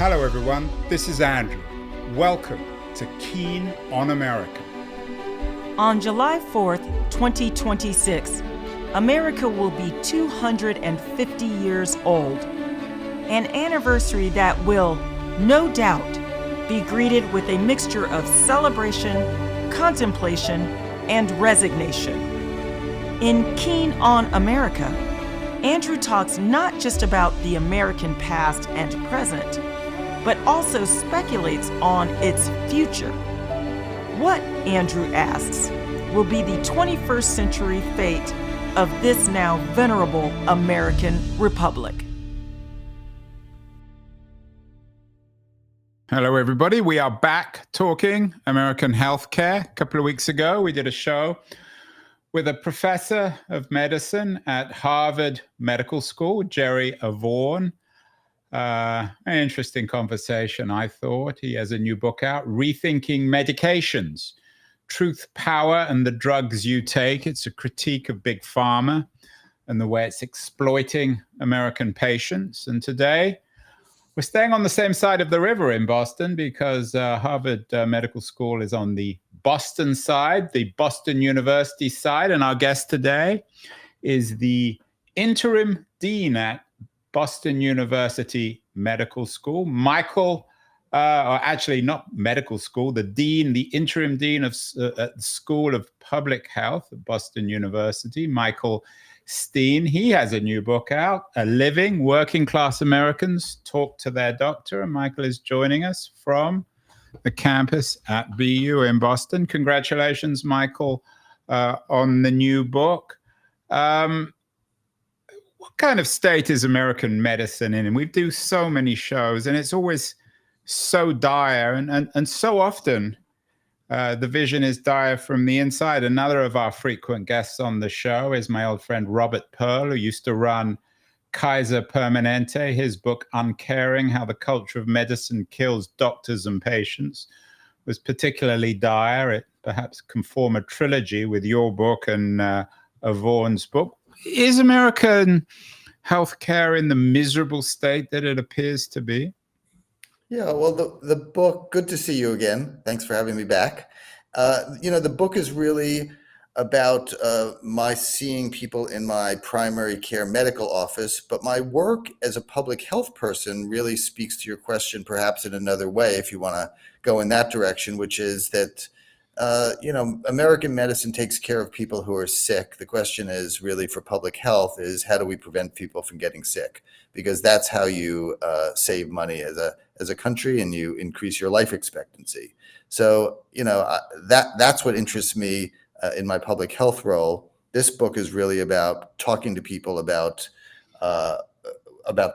Hello everyone, this is Andrew. Welcome to Keen on America. On July 4th, 2026, America will be 250 years old. An anniversary that will, no doubt, be greeted with a mixture of celebration, contemplation, and resignation. In Keen on America, Andrew talks not just about the American past and present, but also speculates on its future. What, Andrew asks, will be the 21st century fate of this now venerable American Republic? Hello everybody, we are back talking American healthcare. A couple of weeks ago, we did a show with a professor of medicine at Harvard Medical School, Jerry Vaughan. An interesting conversation, I thought. He has a new book out, Rethinking Medications, Truth, Power, and the Drugs You Take. It's a critique of Big Pharma and the way it's exploiting American patients. And today, we're staying on the same side of the river in Boston because Harvard Medical School is on the Boston side, the Boston University side. And our guest today is the interim dean at Boston University Medical School, Michael, or actually not medical school, the dean, the interim dean of at the School of Public Health at Boston University, Michael Stein. He has a new book out, A Living Working Class Americans Talk to Their Doctor. And Michael is joining us from the campus at BU in Boston. Congratulations, Michael, on the new book. What kind of state is American medicine in? And we do so many shows, and it's always so dire, and so often the vision is dire from the inside. Another of our frequent guests on the show is my old friend Robert Pearl, who used to run Kaiser Permanente. His book, Uncaring, How the Culture of Medicine Kills Doctors and Patients, was particularly dire. It perhaps can form a trilogy with your book and Vaughan's book. Is American healthcare in the miserable state that it appears to be? Yeah, well, the book, good to see you again. Thanks for having me back. The book is really about my seeing people in my primary care medical office, but my work as a public health person really speaks to your question perhaps in another way, if you want to go in that direction, which is that, American medicine takes care of people who are sick. The question is really for public health is how do we prevent people from getting sick? Because that's how you save money as a country and you increase your life expectancy. So, that's what interests me in my public health role. This book is really about talking to people about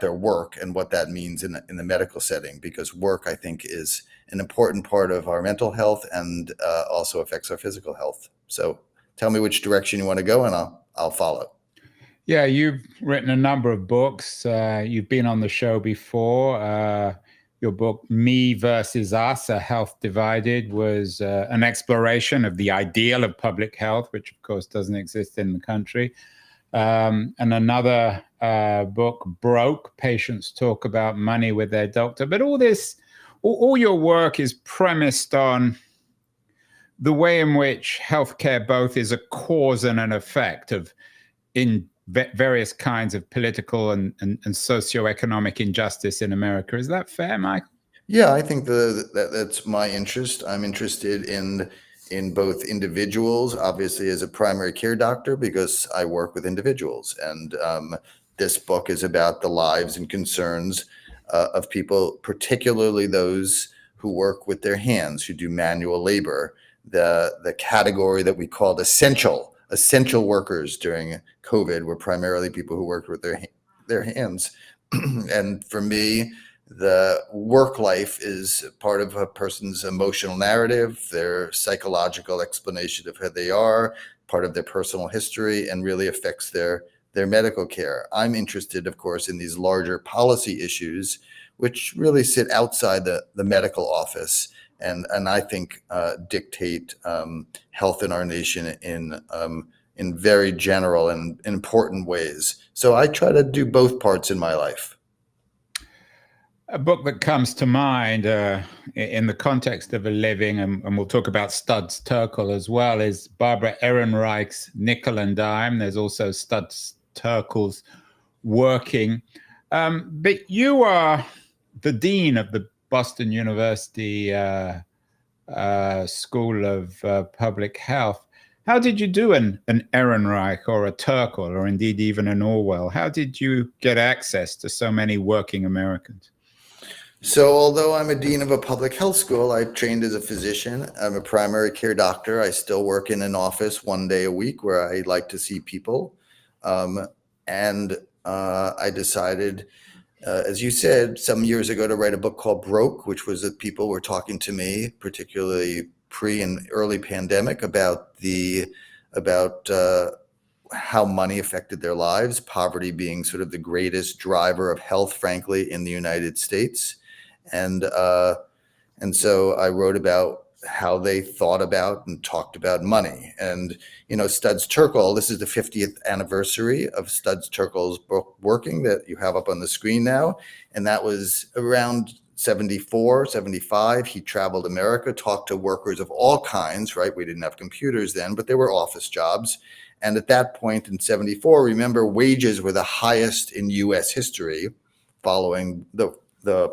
their work and what that means in the medical setting, because work, I think, is an important part of our mental health and also affects our physical health. So tell me which direction you want to go and I'll follow. Yeah, you've written a number of books. You've been on the show before. Your book, Me versus Us, A Health Divided, was an exploration of the ideal of public health, which of course doesn't exist in the country. And another book, Broke, Patients Talk About Money with Their Doctor. But all your work is premised on the way in which healthcare both is a cause and an effect of in various kinds of political and socioeconomic injustice in America. Is that fair, Michael? Yeah, I think that's my interest. I'm interested in both individuals, obviously as a primary care doctor, because I work with individuals. And this book is about the lives and concerns of people, particularly those who work with their hands, who do manual labor, the category that we called essential workers during COVID were primarily people who worked with their hands. And for me, the work life is part of a person's emotional narrative, their psychological explanation of who they are, part of their personal history, and really affects their medical care. I'm interested, of course, in these larger policy issues, which really sit outside the medical office and I think dictate health in our nation in very general and important ways. So I try to do both parts in my life. A book that comes to mind in the context of a living, and we'll talk about Studs Terkel as well, is Barbara Ehrenreich's Nickel and Dime. There's also Studs Terkel's Working. But you are the dean of the Boston University School of Public Health. How did you do an Ehrenreich or a Terkel, or indeed even an Orwell? How did you get access to so many working Americans? So although I'm a dean of a public health school, I trained as a physician. I'm a primary care doctor. I still work in an office 1 day a week where I like to see people. I decided, as you said, some years ago to write a book called Broke, which was that people were talking to me, particularly pre and early pandemic, about how money affected their lives, poverty being sort of the greatest driver of health, frankly, in the United States. And so I wrote about how they thought about and talked about money. And, Studs Terkel, this is the 50th anniversary of Studs Terkel's book Working that you have up on the screen now. And that was around 74, 75. He traveled America, talked to workers of all kinds, right? We didn't have computers then, but there were office jobs. And at that point in 74, remember, wages were the highest in U.S. history following the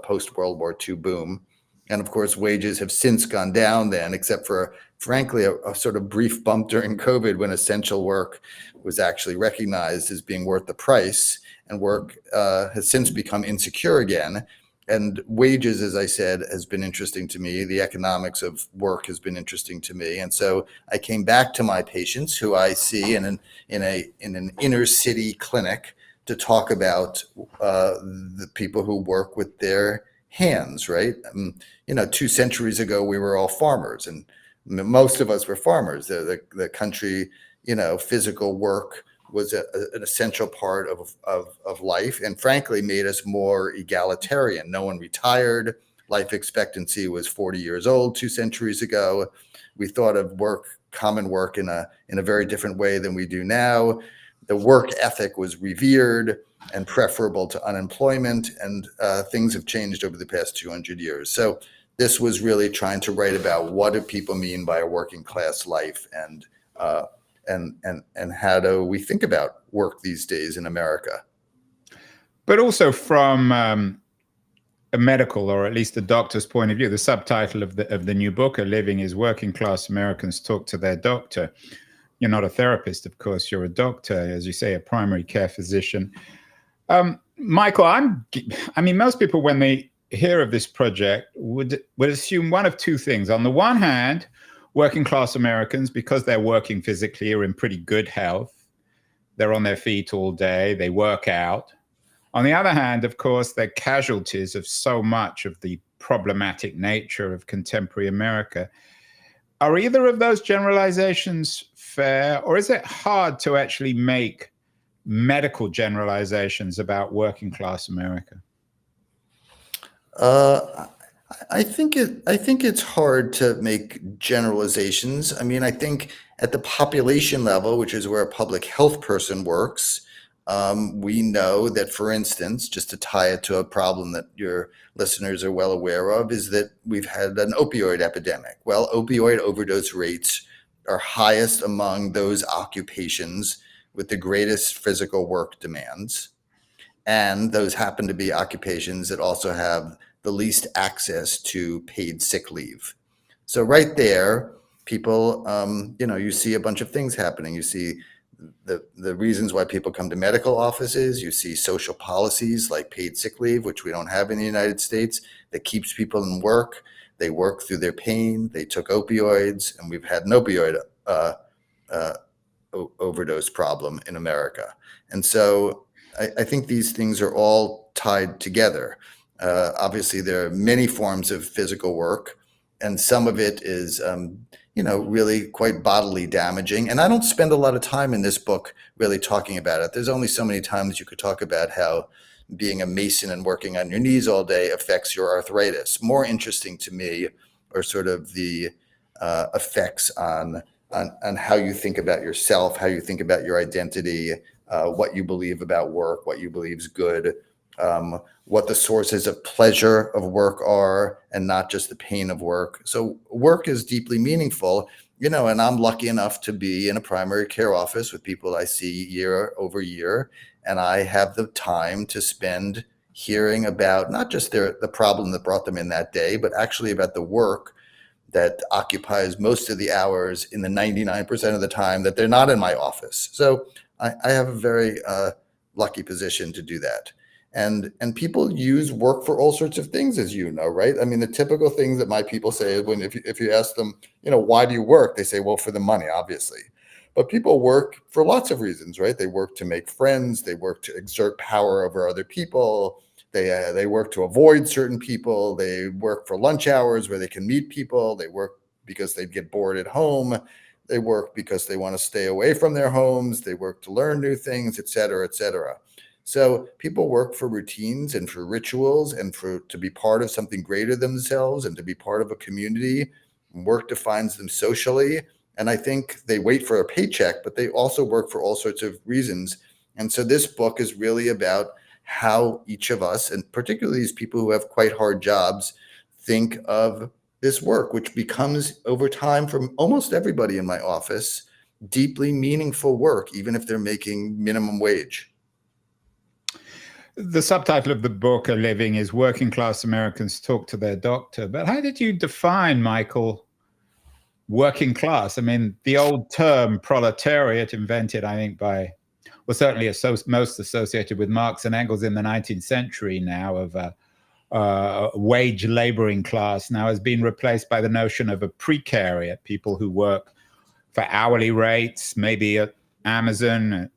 post-World War II boom. And of course, wages have since gone down then, except for, frankly, a sort of brief bump during COVID when essential work was actually recognized as being worth the price. And work has since become insecure again. And wages, as I said, has been interesting to me. The economics of work has been interesting to me. And so I came back to my patients, who I see in an inner city clinic, to talk about the people who work with their hands, right? 2 centuries ago, we were all farmers, and most of us were farmers. The country, physical work was an essential part of life, and frankly made us more egalitarian. No one retired. Life expectancy was 40 years old 2 centuries ago. We thought of common work in a very different way than we do now. The work ethic was revered and preferable to unemployment, and things have changed over the past 200 years. So this was really trying to write about what do people mean by a working class life, and how do we think about work these days in America? But also from a medical, or at least a doctor's point of view. The subtitle of the new book, A Living, is Working Class Americans Talk to Their Doctor. You're not a therapist, of course. You're a doctor, as you say, a primary care physician. Michael, most people, when they hear of this project, would assume one of two things. On the one hand, working class Americans, because they're working physically, are in pretty good health. They're on their feet all day. They work out. On the other hand, of course, they're casualties of so much of the problematic nature of contemporary America. Are either of those generalizations fair, or is it hard to actually make medical generalizations about working class America? I think it's hard to make generalizations. I think at the population level, which is where a public health person works, we know that, for instance, just to tie it to a problem that your listeners are well aware of, is that we've had an opioid epidemic. Well, opioid overdose rates are highest among those occupations with the greatest physical work demands. And those happen to be occupations that also have the least access to paid sick leave. So right there, people, you see a bunch of things happening. You see the reasons why people come to medical offices. You see social policies like paid sick leave, which we don't have in the United States, that keeps people in work. They work through their pain. They took opioids, and we've had an opioid overdose problem in America. And so I think these things are all tied together. Obviously, there are many forms of physical work, and some of it is, really quite bodily damaging. And I don't spend a lot of time in this book really talking about it. There's only so many times you could talk about how being a mason and working on your knees all day affects your arthritis. More interesting to me are sort of the effects on how you think about yourself, how you think about your identity, what you believe about work, what you believe is good, what the sources of pleasure of work are, and not just the pain of work. So work is deeply meaningful, and I'm lucky enough to be in a primary care office with people I see year over year, and I have the time to spend hearing about not just the problem that brought them in that day, but actually about the work that occupies most of the hours in the 99% of the time that they're not in my office. So I have a very lucky position to do that. And people use work for all sorts of things, as you know, right? I mean, the typical things that my people say is if you ask them, why do you work? They say, well, for the money, obviously. But people work for lots of reasons, right? They work to make friends. They work to exert power over other people. They work to avoid certain people. They work for lunch hours where they can meet people. They work because they get bored at home. They work because they want to stay away from their homes. They work to learn new things, et cetera, et cetera. So people work for routines and for rituals and to be part of something greater than themselves and to be part of a community. Work defines them socially. And I think they wait for a paycheck, but they also work for all sorts of reasons. And so this book is really about how each of us, and particularly these people who have quite hard jobs, think of this work, which becomes over time for almost everybody in my office, deeply meaningful work, even if they're making minimum wage. The subtitle of the book, A Living, is Working Class Americans Talk to Their Doctor. But how did you define, Michael, working class? I mean, the old term proletariat, invented, I think, certainly most associated with Marx and Engels in the 19th century now, of a wage laboring class, now has been replaced by the notion of a precariat, people who work for hourly rates, maybe at Amazon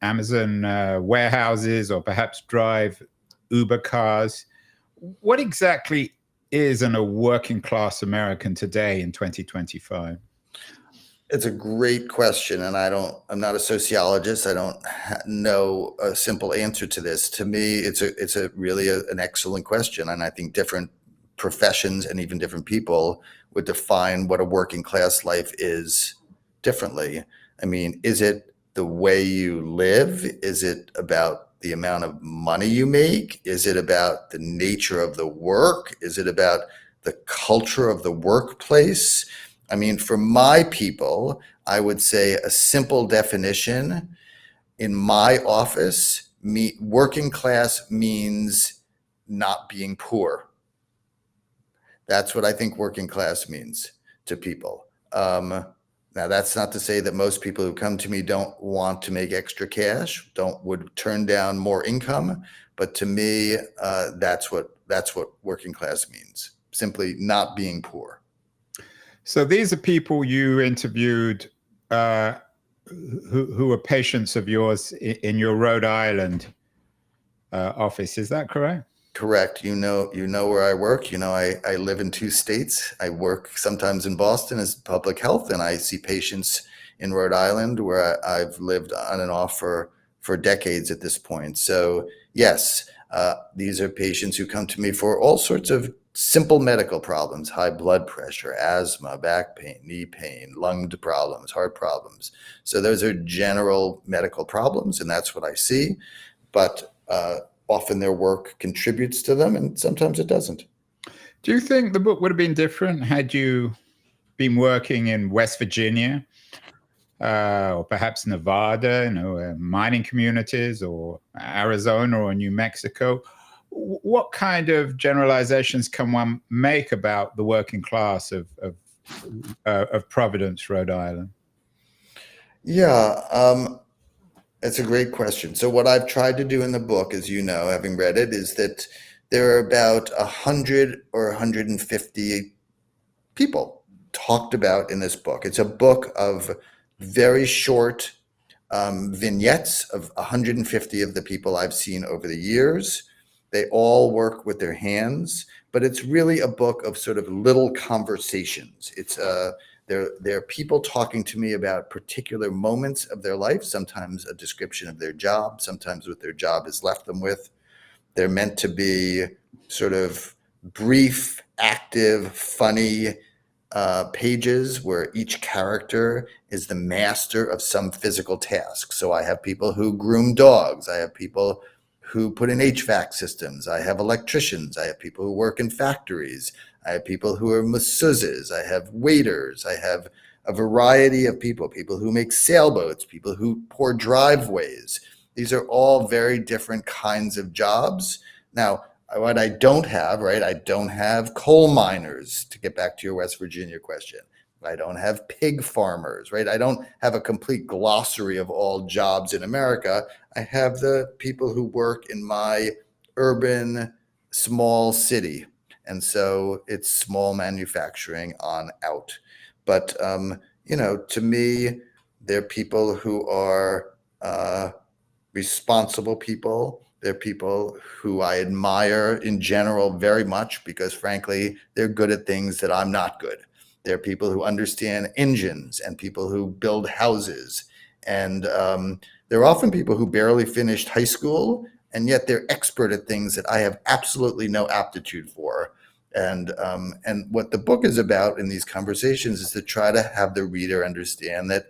warehouses, or perhaps drive Uber cars. What exactly is a working class American today in 2025? It's a great question, and I'm not a sociologist. I don't know a simple answer to this. To me, it's really an excellent question, and I think different professions and even different people would define what a working class life is differently. I mean, is it the way you live? Is it about the amount of money you make? Is it about the nature of the work? Is it about the culture of the workplace? I mean, for my people, I would say a simple definition in my office, working class means not being poor. That's what I think working class means to people. Now, that's not to say that most people who come to me don't want to make extra cash, would turn down more income. But to me, that's what working class means. Simply not being poor. So these are people you interviewed who are patients of yours in your Rhode Island office. Is that correct? Correct. You know where I work. I live in 2 states. I work sometimes in Boston as public health, and I see patients in Rhode Island, where I've lived on and off for decades at this point. So yes, these are patients who come to me for all sorts of simple medical problems: high blood pressure, asthma, back pain, knee pain, lung problems, heart problems. So those are general medical problems, and that's what I see. But often their work contributes to them, and sometimes it doesn't. Do you think the book would have been different had you been working in West Virginia or perhaps Nevada, mining communities, or Arizona or New Mexico? What kind of generalizations can one make about the working class of Providence, Rhode Island? Yeah, that's a great question. So what I've tried to do in the book, as you know, having read it, is that there are about 100 or 150 people talked about in this book. It's a book of very short vignettes of 150 of the people I've seen over the years. They all work with their hands, but it's really a book of sort of little conversations. It's they're people talking to me about particular moments of their life, sometimes a description of their job, sometimes what their job has left them with. They're meant to be sort of brief, active, funny pages where each character is the master of some physical task. So I have people who groom dogs. I have people who put in HVAC systems. I have electricians. I have people who work in factories. I have people who are masseuses. I have waiters. I have a variety of people who make sailboats, people who pour driveways. These are all very different kinds of jobs. Now, what I don't have, right? I don't have coal miners, to get back to your West Virginia question. I don't have pig farmers, right? I don't have a complete glossary of all jobs in America. I have the people who work in my urban small city. And so it's small manufacturing on out. But, to me, they're people who are responsible people. They're people who I admire in general very much because, frankly, they're good at things that I'm not good. They're people who understand engines and people who build houses. And they're often people who barely finished high school, and yet they're expert at things that I have absolutely no aptitude for. And what the book is about in these conversations is to try to have the reader understand that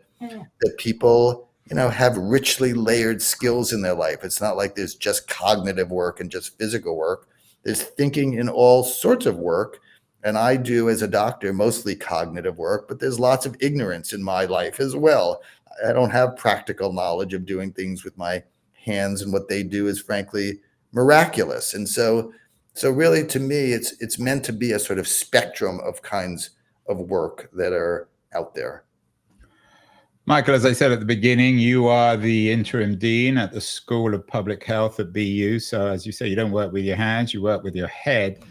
people, have richly layered skills in their life. It's not like there's just cognitive work and just physical work. There's thinking in all sorts of work. And I do, as a doctor, mostly cognitive work, but there's lots of ignorance in my life as well. I don't have practical knowledge of doing things with my hands, and what they do is frankly miraculous. And so really, to me, it's meant to be a sort of spectrum of kinds of work that are out there. Michael, as I said at the beginning, you are the interim dean at the School of Public Health at BU. So as you say, you don't work with your hands, you work with your head.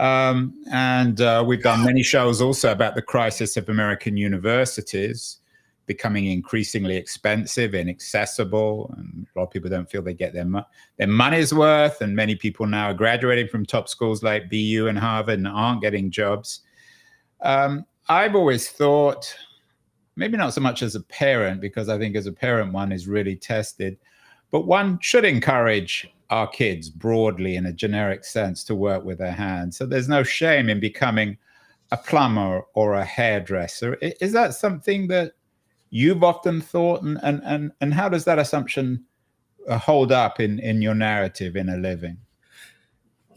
And we've done many shows also about the crisis of American universities becoming increasingly expensive, inaccessible, and a lot of people don't feel they get their money's worth. And many people now are graduating from top schools like BU and Harvard and aren't getting jobs. I've always thought, maybe not so much as a parent, because I think as a parent one is really tested, but one should encourage our kids broadly in a generic sense to work with their hands. So there's no shame in becoming a plumber or a hairdresser. Is that something that you've often thought, and how does that assumption hold up in your narrative in A Living?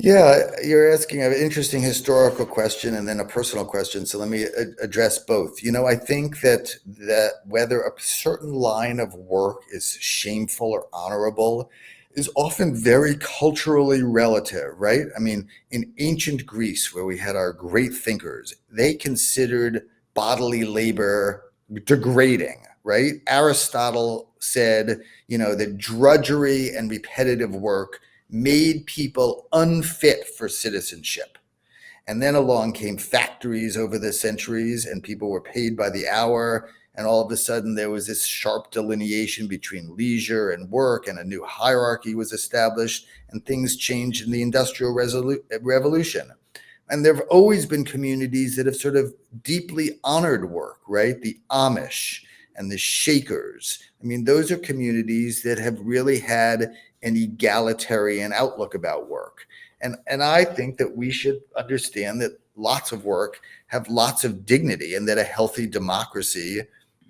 Yeah, you're asking an interesting historical question and then a personal question. So let me address both. I think that whether a certain line of work is shameful or honorable is often very culturally relative, right? I mean, in ancient Greece, where we had our great thinkers, they considered bodily labor degrading, right? Aristotle said, that drudgery and repetitive work made people unfit for citizenship. And then along came factories over the centuries, and people were paid by the hour. And all of a sudden, there was this sharp delineation between leisure and work, and a new hierarchy was established, and things changed in the Industrial Revolution. And there have always been communities that have sort of deeply honored work, right? The Amish and the Shakers. I mean, those are communities that have really had an egalitarian outlook about work. And I think that we should understand that lots of work have lots of dignity, and that a healthy democracy,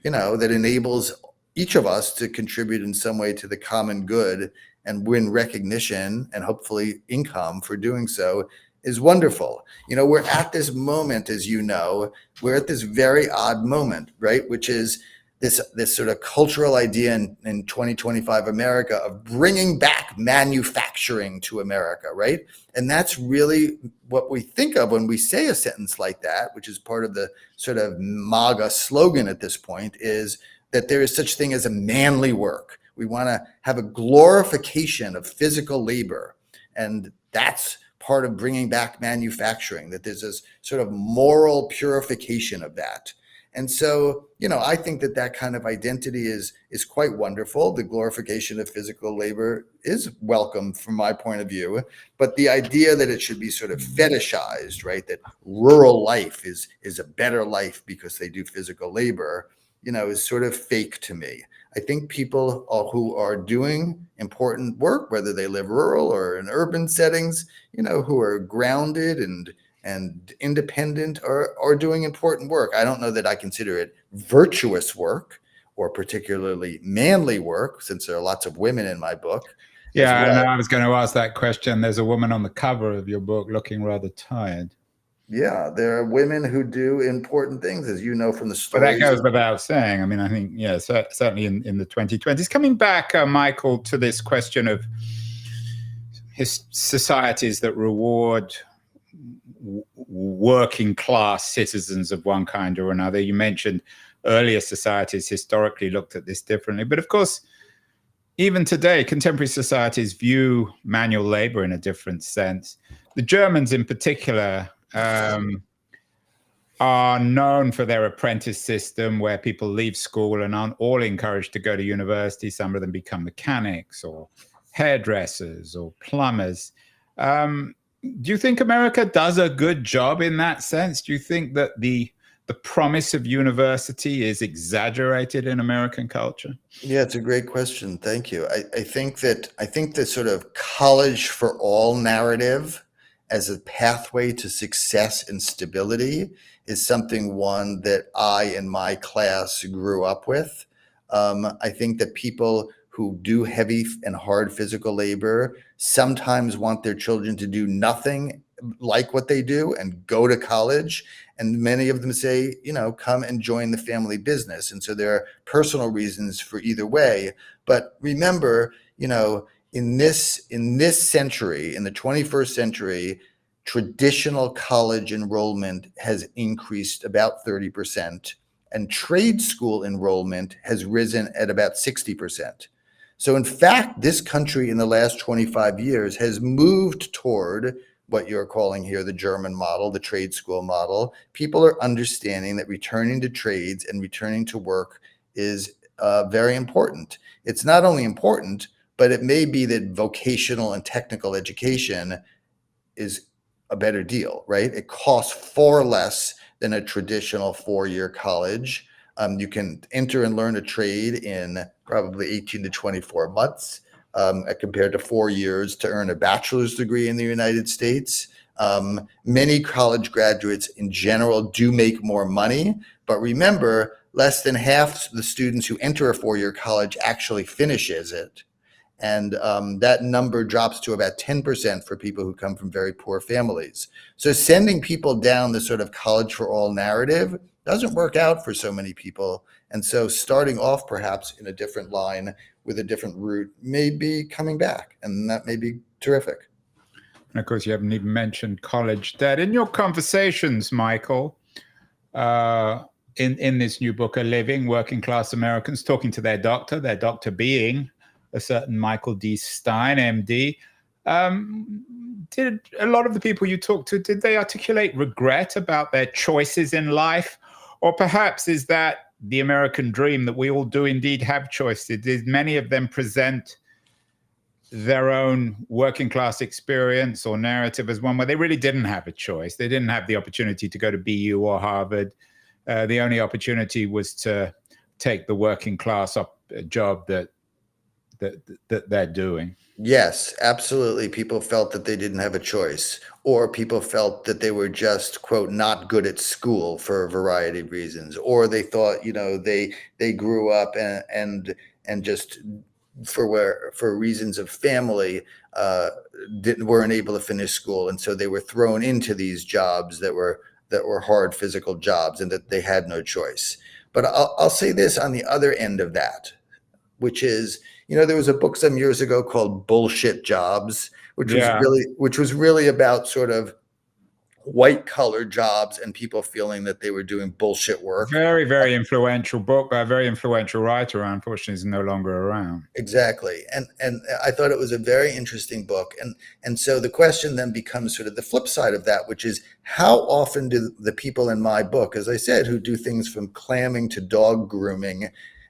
that enables each of us to contribute in some way to the common good and win recognition and hopefully income for doing so, is wonderful. We're at this moment, as we're at this very odd moment, right? Which is this sort of cultural idea in 2025 America of bringing back manufacturing to America, right? And that's really what we think of when we say a sentence like that, which is part of the sort of MAGA slogan at this point, is that there is such thing as a manly work. We want to have a glorification of physical labor. And that's part of bringing back manufacturing, that there's this sort of moral purification of that. And so, I think that kind of identity is quite wonderful. The glorification of physical labor is welcome from my point of view, but the idea that it should be sort of fetishized, right? That rural life is a better life because they do physical labor, is sort of fake to me. I think people who are doing important work, whether they live rural or in urban settings, who are grounded and independent are doing important work. I don't know that I consider it virtuous work or particularly manly work, since there are lots of women in my book. as Yeah, and well. I was going to ask that question. There's a woman on the cover of your book looking rather tired. Yeah, there are women who do important things, as you know from the But that stories. goes without saying. I mean, I think, yeah, certainly in the 2020s. Coming back, Michael, to this question of his societies that reward working class citizens of one kind or another. You mentioned earlier societies historically looked at this differently. But of course, even today, contemporary societies view manual labor in a different sense. The Germans, in particular, are known for their apprentice system where people leave school and aren't all encouraged to go to university. Some of them become mechanics or hairdressers or plumbers. Do you think America does a good job in that sense? Do you think that the promise of university is exaggerated in American culture? Yeah, it's a great question. Thank you. I think the sort of college for all narrative as a pathway to success and stability is one that I and my class grew up with. I think that people who do heavy and hard physical labor sometimes want their children to do nothing like what they do and go to college. And many of them say, come and join the family business. And so there are personal reasons for either way. But remember, in this century, in the 21st century, traditional college enrollment has increased about 30%, and trade school enrollment has risen at about 60%. So in fact, this country in the last 25 years has moved toward what you're calling here the German model, the trade school model. People are understanding that returning to trades and returning to work is very important. It's not only important, but it may be that vocational and technical education is a better deal, right? It costs far less than a traditional 4-year college. You can enter and learn a trade in probably 18 to 24 months, compared to 4 years to earn a bachelor's degree in the United States. Many college graduates in general do make more money, but remember, less than half the students who enter a 4-year college actually finishes it. And that number drops to about 10% for people who come from very poor families. So sending people down the sort of college for all narrative doesn't work out for so many people. And so starting off perhaps in a different line with a different route may be coming back, and that may be terrific. And of course, you haven't even mentioned college debt. In your conversations, Michael, in this new book, A Living, Working Class Americans Talking to their doctor being a certain Michael D. Stein, MD, did a lot of the people you talked to, did they articulate regret about their choices in life? Or perhaps is that the American dream that we all do indeed have choices? Did many of them present their own working class experience or narrative as one where they really didn't have a choice? They didn't have the opportunity to go to BU or Harvard. The only opportunity was to take the working class job that they're doing. Yes, absolutely. People felt that they didn't have a choice, or people felt that they were just, quote, not good at school for a variety of reasons, or they thought, they grew up and just for reasons of family weren't able to finish school, and so they were thrown into these jobs that were hard physical jobs, and that they had no choice. But I'll say this on the other end of that, which is, there was a book some years ago called Bullshit Jobs, which was really about sort of white collar jobs and people feeling that they were doing bullshit work. Very, very influential book by a very influential writer. Unfortunately, is no longer around. Exactly. And I thought it was a very interesting book. And so the question then becomes sort of the flip side of that, which is, how often do the people in my book, as I said, who do things from clamming to dog grooming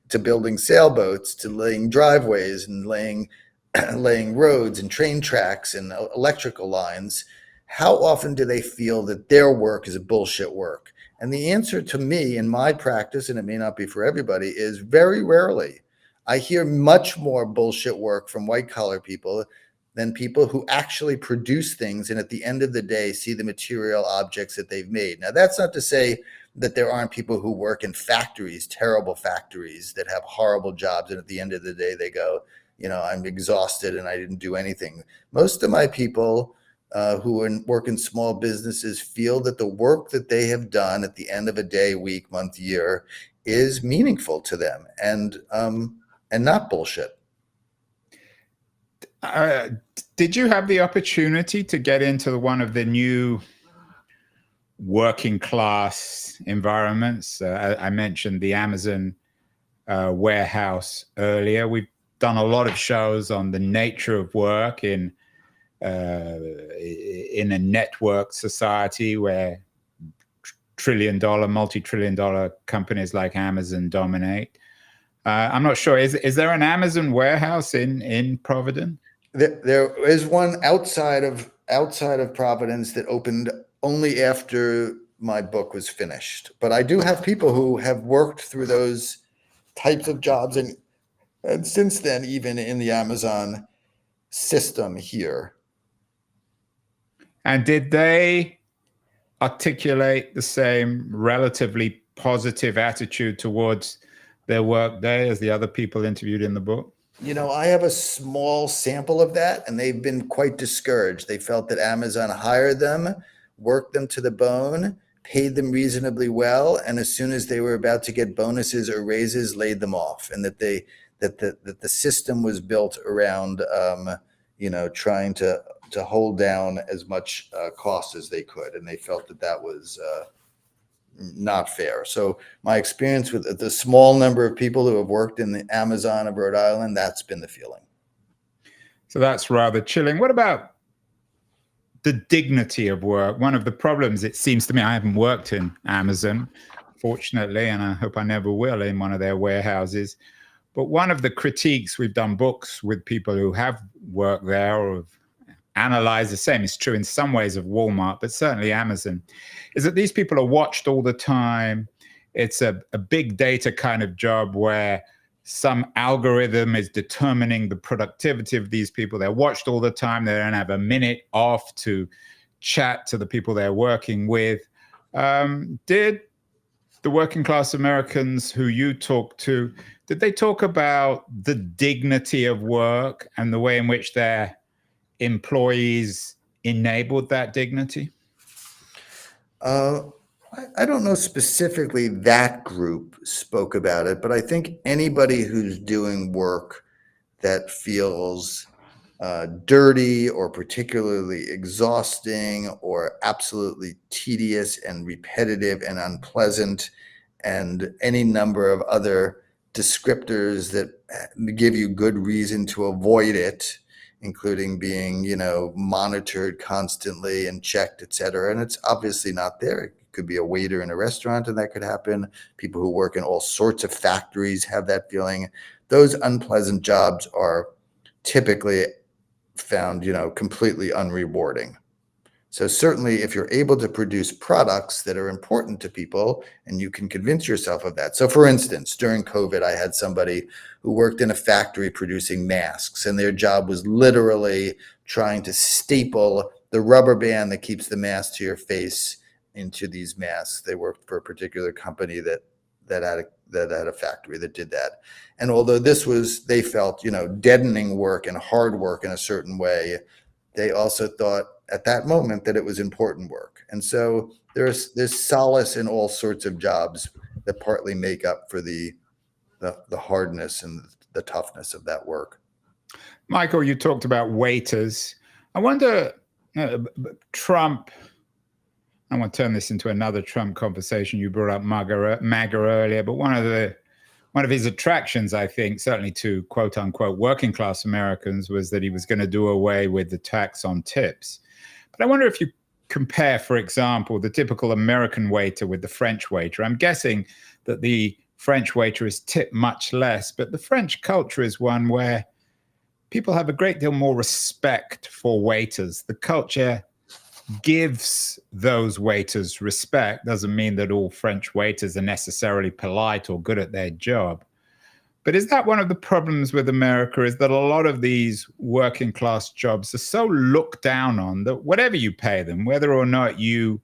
to building sailboats to laying driveways and laying roads and train tracks and electrical lines, how often do they feel that their work is bullshit work? And the answer to me in my practice, and it may not be for everybody, is very rarely. I hear much more bullshit work from white collar people than people who actually produce things and at the end of the day see the material objects that they've made. Now, that's not to say that there aren't people who work in factories, terrible factories that have horrible jobs, and at the end of the day they go, I'm exhausted and I didn't do anything. Most of my people who work in small businesses feel that the work that they have done at the end of a day, week, month, year is meaningful to them and not bullshit. Did you have the opportunity to get into one of the new working class environments? I mentioned the Amazon warehouse earlier. We've done a lot of shows on the nature of work in a network society where multi-trillion-dollar companies like Amazon dominate. I'm not sure. Is there an Amazon warehouse in Providence? There is one outside of Providence that opened only after my book was finished. But I do have people who have worked through those types of jobs and since then, even in the Amazon system here. And did they articulate the same relatively positive attitude towards their work day as the other people interviewed in the book? I have a small sample of that, and they've been quite discouraged. They felt that Amazon hired them, worked them to the bone, paid them reasonably well, and as soon as they were about to get bonuses or raises, laid them off, and that the system was built around trying to hold down as much cost as they could, and they felt that was not fair. So my experience with the small number of people who have worked in the Amazon of Rhode Island, that's been the feeling. So that's rather chilling. What about the dignity of work? One of the problems, it seems to me, I haven't worked in Amazon, fortunately, and I hope I never will in one of their warehouses. But one of the critiques, we've done books with people who have worked there or have analyzed, the same is true in some ways of Walmart, but certainly Amazon, is that these people are watched all the time. It's a big data kind of job where some algorithm is determining the productivity of these people. They're watched all the time. They don't have a minute off to chat to the people they're working with. Did the working class Americans who you talked to, did they talk about the dignity of work and the way in which their employees enabled that dignity? I don't know specifically that group spoke about it, but I think anybody who's doing work that feels dirty or particularly exhausting or absolutely tedious and repetitive and unpleasant, and any number of other descriptors that give you good reason to avoid it, including being, monitored constantly and checked, et cetera. And it's obviously not there. It could be a waiter in a restaurant, and that could happen. People who work in all sorts of factories have that feeling. Those unpleasant jobs are typically found, completely unrewarding. So certainly if you're able to produce products that are important to people and you can convince yourself of that. So for instance, during COVID, I had somebody who worked in a factory producing masks, and their job was literally trying to staple the rubber band that keeps the mask to your face into these masks. They worked for a particular company that had a factory that did that. And although this was, they felt, deadening work and hard work in a certain way, they also thought at that moment that it was important work. And so there's solace in all sorts of jobs that partly make up for the hardness and the toughness of that work. Michael, you talked about waiters. I wonder, Trump, I want to turn this into another Trump conversation. You brought up MAGA earlier, but one of his attractions, I think, certainly to quote unquote working class Americans, was that he was going to do away with the tax on tips. But I wonder if you compare, for example, the typical American waiter with the French waiter. I'm guessing that the French waiter is tipped much less, but the French culture is one where people have a great deal more respect for waiters. The culture gives those waiters respect. Doesn't mean that all French waiters are necessarily polite or good at their job. But is that one of the problems with America, is that a lot of these working class jobs are so looked down on that whatever you pay them, whether or not you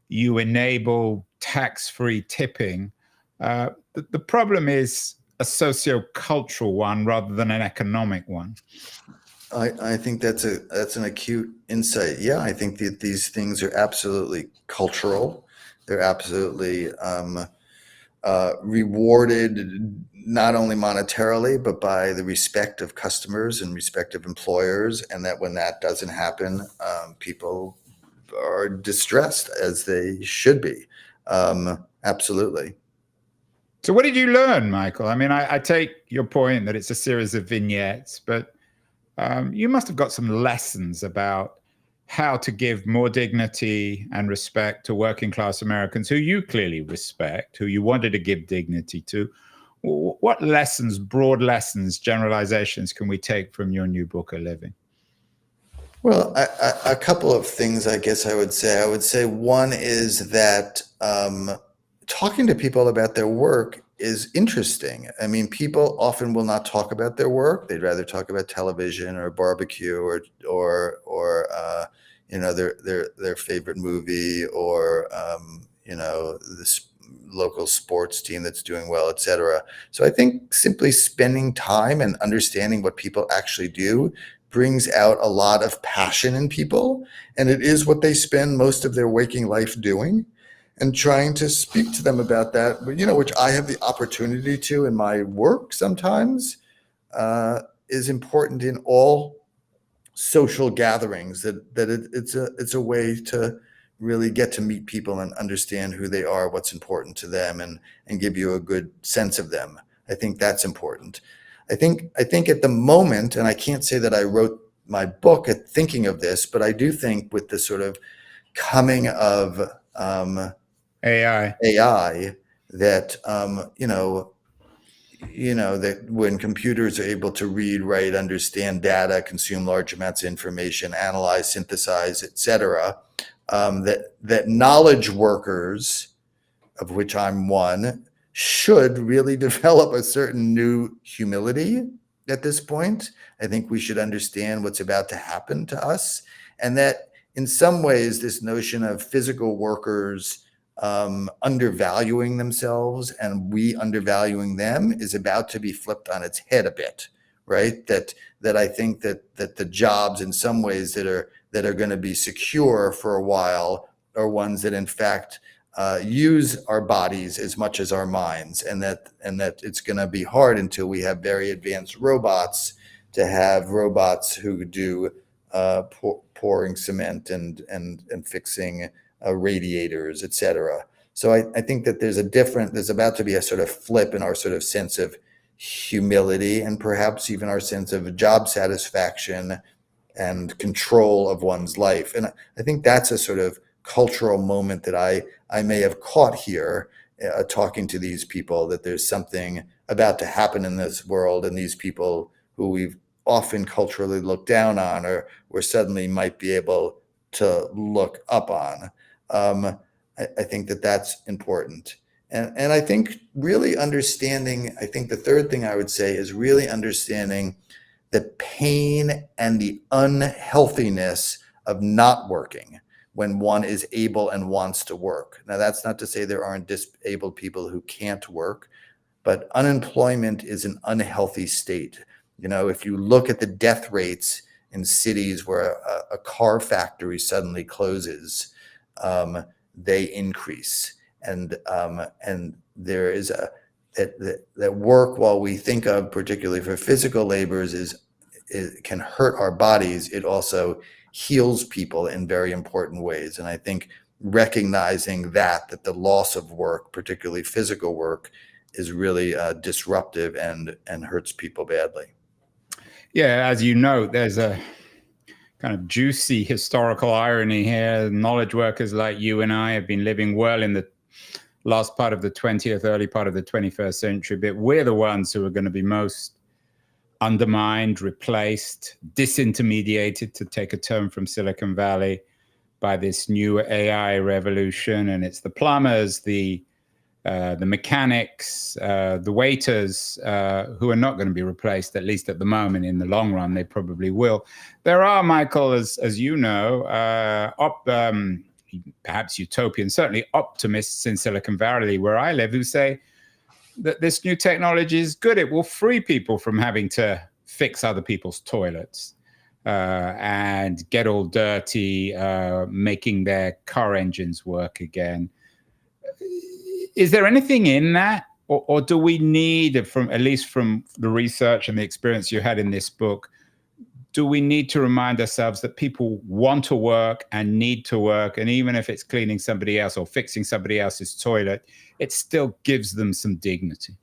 enable tax-free tipping, the problem is a sociocultural one rather than an economic one? I think that's an acute insight. Yeah, I think that these things are absolutely cultural. They're absolutely rewarded not only monetarily, but by the respect of customers and respect of employers. And that when that doesn't happen, people are distressed, as they should be. Absolutely. So what did you learn, Michael? I mean, I take your point that it's a series of vignettes, but you must have got some lessons about how to give more dignity and respect to working class Americans who you clearly respect, who you wanted to give dignity to. What lessons, broad lessons, generalizations can we take from your new book, A Living? Well, a couple of things, I guess I would say. I would say one is that talking to people about their work is interesting. I mean, people often will not talk about their work. They'd rather talk about television or barbecue or their favorite movie or this local sports team that's doing well, etc. So I think simply spending time and understanding what people actually do brings out a lot of passion in people, and it is what they spend most of their waking life doing. And trying to speak to them about that, which I have the opportunity to in my work sometimes, is important in all social gatherings. It's a way to really get to meet people and understand who they are, what's important to them, and give you a good sense of them. I think that's important. I think at the moment, and I can't say that I wrote my book thinking of this, but I do think with the sort of coming of AI that that when computers are able to read, write, understand data, consume large amounts of information, analyze, synthesize, etc., that knowledge workers, of which I'm one, should really develop a certain new humility at this point. I think we should understand what's about to happen to us, and that in some ways this notion of physical workers undervaluing themselves and we undervaluing them is about to be flipped on its head a bit, right? That I think that the jobs in some ways that are going to be secure for a while are ones that in fact use our bodies as much as our minds, and that it's going to be hard until we have very advanced robots to have robots who do pouring cement and fixing radiators, etc. So I think that there's about to be a sort of flip in our sort of sense of humility and perhaps even our sense of job satisfaction and control of one's life. And I think that's a sort of cultural moment that I may have caught here talking to these people, that there's something about to happen in this world, and these people who we've often culturally looked down on or suddenly might be able to look up on. I think that that's important. And I think really understanding, I think the third thing I would say is really understanding the pain and the unhealthiness of not working when one is able and wants to work. Now, that's not to say there aren't disabled people who can't work, but unemployment is an unhealthy state. If you look at the death rates in cities where a car factory suddenly closes, they increase. And there is that work, while we think of particularly for physical labors, it can hurt our bodies, it also heals people in very important ways. And I think recognizing that the loss of work, particularly physical work, is really disruptive and hurts people badly. Yeah, as you know, there's a kind of juicy historical irony here. Knowledge workers like you and I have been living well in the last part of the 20th, early part of the 21st century, but we're the ones who are going to be most undermined, replaced, disintermediated, to take a term from Silicon Valley, by this new AI revolution. And it's the plumbers, the mechanics, the waiters who are not going to be replaced, at least at the moment. In the long run, they probably will. There are, Michael, as you know, perhaps utopian, certainly optimists in Silicon Valley, where I live, who say, that this new technology is good. It will free people from having to fix other people's toilets and get all dirty, making their car engines work again. Is there anything in that? Or do we need, from at least from the research and the experience you had in this book, do we need to remind ourselves that people want to work and need to work, and even if it's cleaning somebody else or fixing somebody else's toilet, it still gives them some dignity?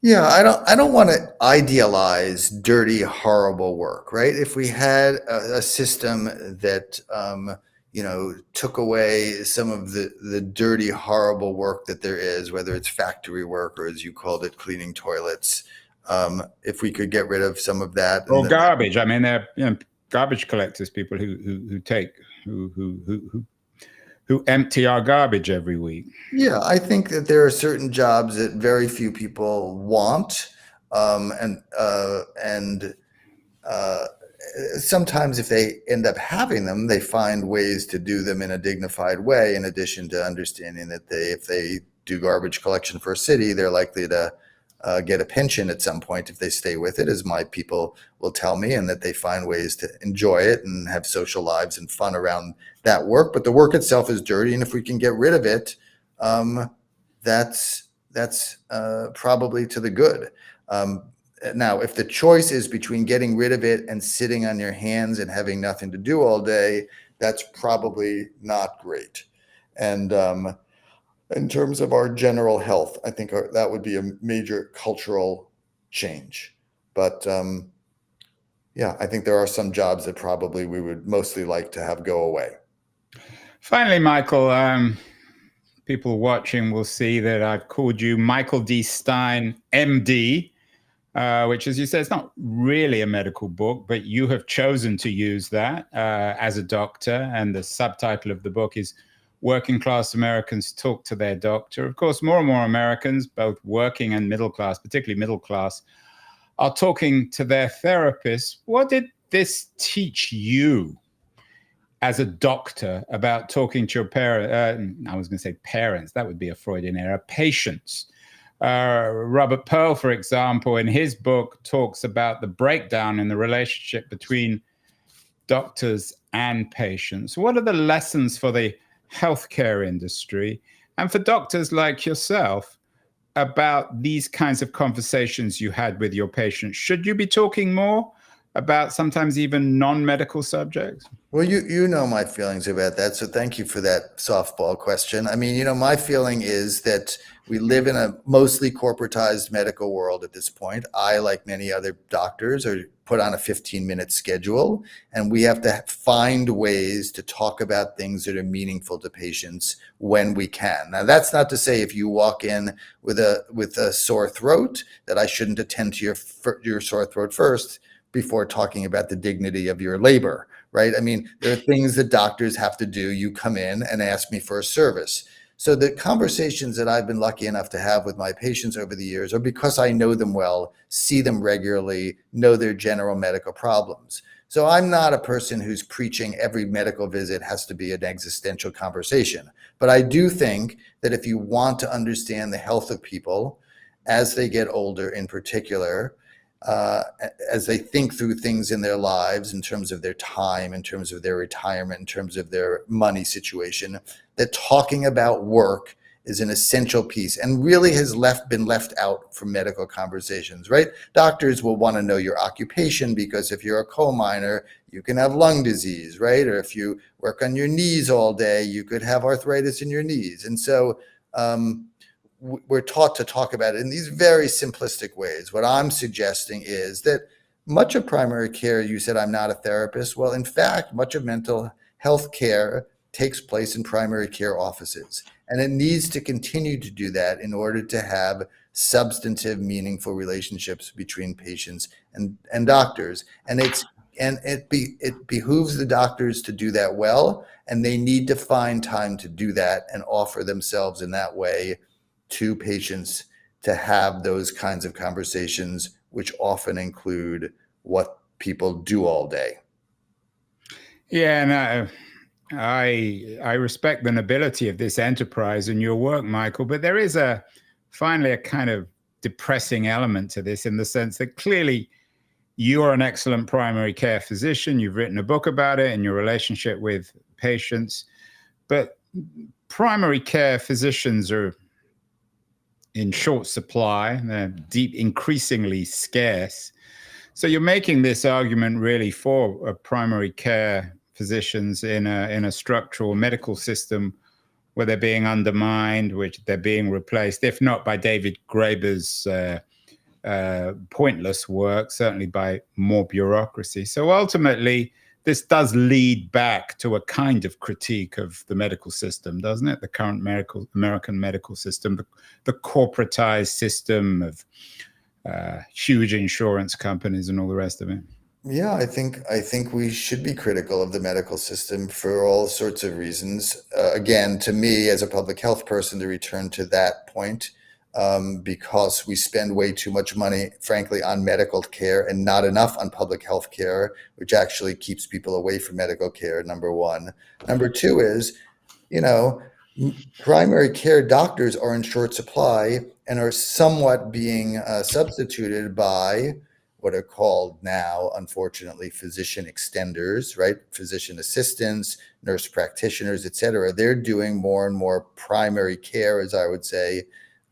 Yeah, I don't want to idealize dirty, horrible work, right? If we had a system that took away some of the dirty, horrible work that there is, whether it's factory work or, as you called it, cleaning toilets, if we could get rid of some of that, or garbage. I mean, they're garbage collectors, people who empty our garbage every week. Yeah, I think that there are certain jobs that very few people want, and sometimes if they end up having them, they find ways to do them in a dignified way, in addition to understanding that if they do garbage collection for a city, they're likely to get a pension at some point if they stay with it, as my people will tell me, and that they find ways to enjoy it and have social lives and fun around that work. But the work itself is dirty, and if we can get rid of it, that's probably to the good. Now, if the choice is between getting rid of it and sitting on your hands and having nothing to do all day, that's probably not great. And in terms of our general health, I think that would be a major cultural change. But yeah, I think there are some jobs that probably we would mostly like to have go away. Finally, Michael, people watching will see that I've called you Michael D. Stein, MD, which, as you said, is not really a medical book, but you have chosen to use that as a doctor. And the subtitle of the book is Working Class Americans Talk to Their Doctor. Of course, more and more Americans, both working and middle class, particularly middle class, are talking to their therapists. What did this teach you as a doctor about talking to your parents? I was going to say parents, that would be a Freudian error, patients. Robert Pearl, for example, in his book, talks about the breakdown in the relationship between doctors and patients. What are the lessons for the healthcare industry and for doctors like yourself about these kinds of conversations you had with your patients? Should you be talking more about sometimes even non-medical subjects? Well, you know my feelings about that, so thank you for that softball question. I mean, my feeling is that we live in a mostly corporatized medical world at this point. I, like many other doctors, are put on a 15-minute schedule, and we have to find ways to talk about things that are meaningful to patients when we can. Now, that's not to say if you walk in with a sore throat that I shouldn't attend to your sore throat first before talking about the dignity of your labor, right? I mean, there are things that doctors have to do. You come in and ask me for a service. So the conversations that I've been lucky enough to have with my patients over the years are because I know them well, see them regularly, know their general medical problems. So I'm not a person who's preaching every medical visit has to be an existential conversation. But I do think that if you want to understand the health of people as they get older in particular, as they think through things in their lives, in terms of their time, in terms of their retirement, in terms of their money situation, that talking about work is an essential piece and really has been left out from medical conversations, right? Doctors will want to know your occupation because if you're a coal miner, you can have lung disease, right? Or if you work on your knees all day, you could have arthritis in your knees. And so we're taught to talk about it in these very simplistic ways. What I'm suggesting is that much of primary care, you said I'm not a therapist. Well, in fact, much of mental health care takes place in primary care offices. And it needs to continue to do that in order to have substantive, meaningful relationships between patients and doctors. And it behooves the doctors to do that well, and they need to find time to do that and offer themselves in that way to patients to have those kinds of conversations, which often include what people do all day. Yeah, and I respect the nobility of this enterprise and your work, Michael, but there is a finally a kind of depressing element to this, in the sense that clearly you're an excellent primary care physician. You've written a book about it and your relationship with patients. But primary care physicians are in short supply. They're increasingly scarce. So you're making this argument really for primary care physicians in a structural medical system where they're being undermined, which they're being replaced, if not by David Graeber's pointless work, certainly by more bureaucracy. So ultimately, this does lead back to a kind of critique of the medical system, doesn't it? The current American medical system, the corporatized system of huge insurance companies and all the rest of it. Yeah, I think we should be critical of the medical system for all sorts of reasons. Again, to me, as a public health person, to return to that point, because we spend way too much money, frankly, on medical care and not enough on public health care, which actually keeps people away from medical care, number one. Number two is, primary care doctors are in short supply and are somewhat being substituted by what are called now, unfortunately, physician extenders, right? Physician assistants, nurse practitioners, et cetera. They're doing more and more primary care, as I would say,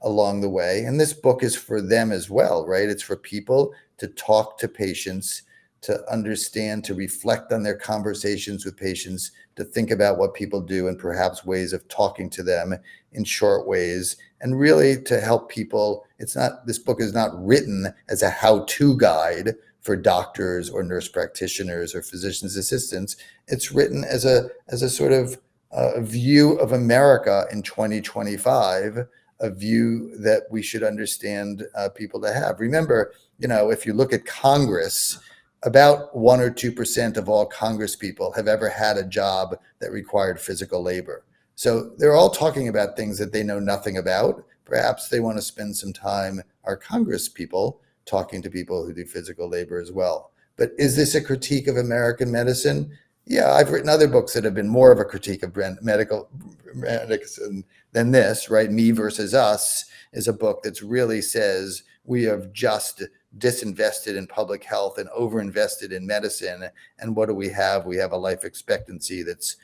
along the way. And this book is for them as well, right? It's for people to talk to patients, to understand, to reflect on their conversations with patients, to think about what people do and perhaps ways of talking to them in short ways, and really to help people. This book is not written as a how-to guide for doctors or nurse practitioners or physician's assistants. It's written as a sort of a view of America in 2025, a view that we should understand people to have. Remember, if you look at Congress, about 1 or 2% of all Congress people have ever had a job that required physical labor. So they're all talking about things that they know nothing about. Perhaps they want to spend some time, our Congress people, talking to people who do physical labor as well. But is this a critique of American medicine? Yeah, I've written other books that have been more of a critique of medical medicine than this, right? Me Versus Us is a book that really says we have just disinvested in public health and overinvested in medicine. And what do we have? We have a life expectancy that's,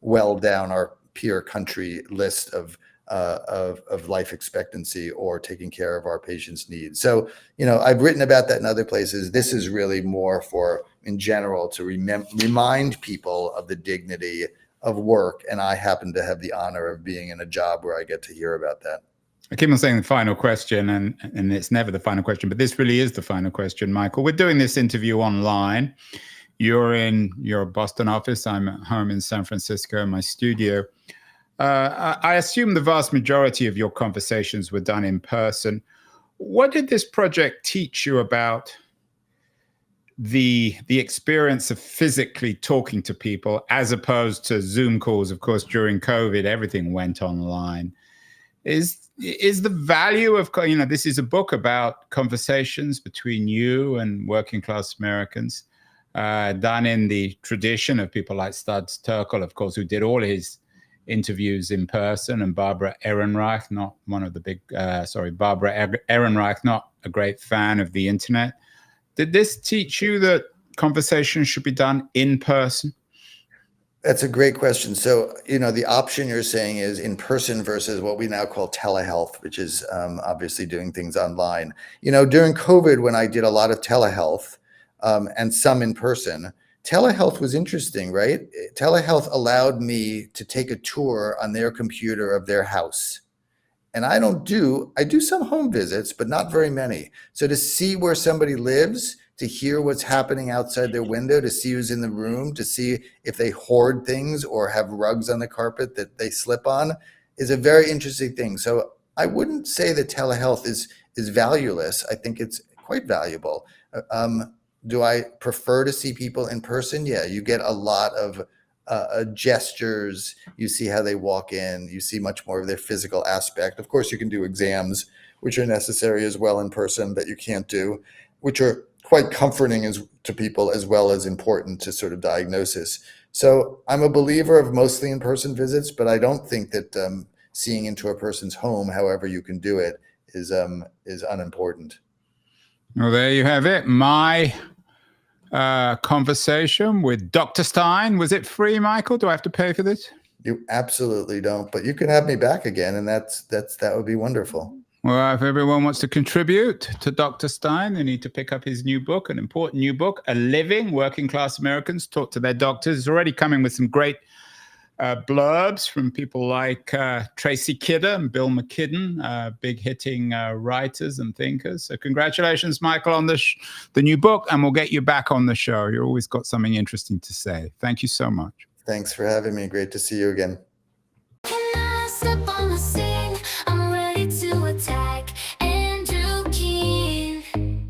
well down our peer country list of life expectancy or taking care of our patients' needs. So, I've written about that in other places. This is really more for, in general, to remind people of the dignity of work. And I happen to have the honor of being in a job where I get to hear about that. I keep on saying the final question, and it's never the final question, but this really is the final question, Michael. We're doing this interview online. You're in your Boston office. I'm at home in San Francisco in my studio. I assume the vast majority of your conversations were done in person. What did this project teach you about the experience of physically talking to people as opposed to Zoom calls? Of course, during COVID, everything went online. Is the value of, this is a book about conversations between you and working class Americans, done in the tradition of people like Studs Terkel, of course, who did all his interviews in person, and Barbara Ehrenreich, Barbara Ehrenreich, not a great fan of the internet. Did this teach you that conversations should be done in person? That's a great question. So, the option you're saying is in person versus what we now call telehealth, which is obviously doing things online. During COVID, when I did a lot of telehealth and some in person, telehealth was interesting, right? Telehealth allowed me to take a tour on their computer of their house. And I do some home visits, but not very many. So to see where somebody lives, to hear what's happening outside their window, to see who's in the room, to see if they hoard things or have rugs on the carpet that they slip on, is a very interesting thing. So I wouldn't say that telehealth is valueless. I think it's quite valuable. Do I prefer to see people in person? Yeah, you get a lot of gestures. You see how they walk in. You see much more of their physical aspect. Of course, you can do exams, which are necessary as well in person that you can't do, which are quite comforting to people as well as important to sort of diagnosis. So I'm a believer of mostly in-person visits, but I don't think that seeing into a person's home, however you can do it, is unimportant. Well, there you have it. My conversation with Dr. Stein. Was it free, Michael? Do I have to pay for this? You absolutely don't, but you can have me back again, and that would be wonderful. Well, if everyone wants to contribute to Dr. Stein, they need to pick up his new book, an important new book, A Living Working Class Americans Talk to Their Doctors. It's already coming with some great blurbs from people like Tracy Kidder and Bill McKibben, big hitting writers and thinkers. So congratulations, Michael, on the new book, and we'll get you back on the show. You've always got something interesting to say. Thank you so much. Thanks for having me. Great to see you again. Can I step on the scene? I'm ready to attack. Andrew Keene.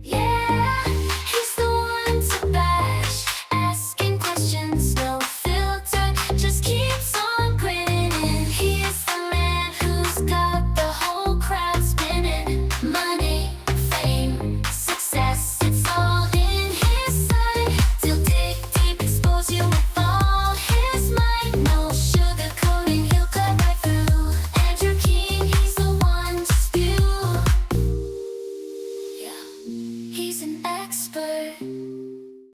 Yeah, he's the one to bash. Asking questions, no filter, just keeps on grinning. He is the man who's got the whole crowd spinning. Money, fame, success, it's all in his sight. He'll dig deep, expose you with all his might. No sugarcoating, he'll cut right through. Andrew Keene, he's the one to spew. Yeah, he's an expert.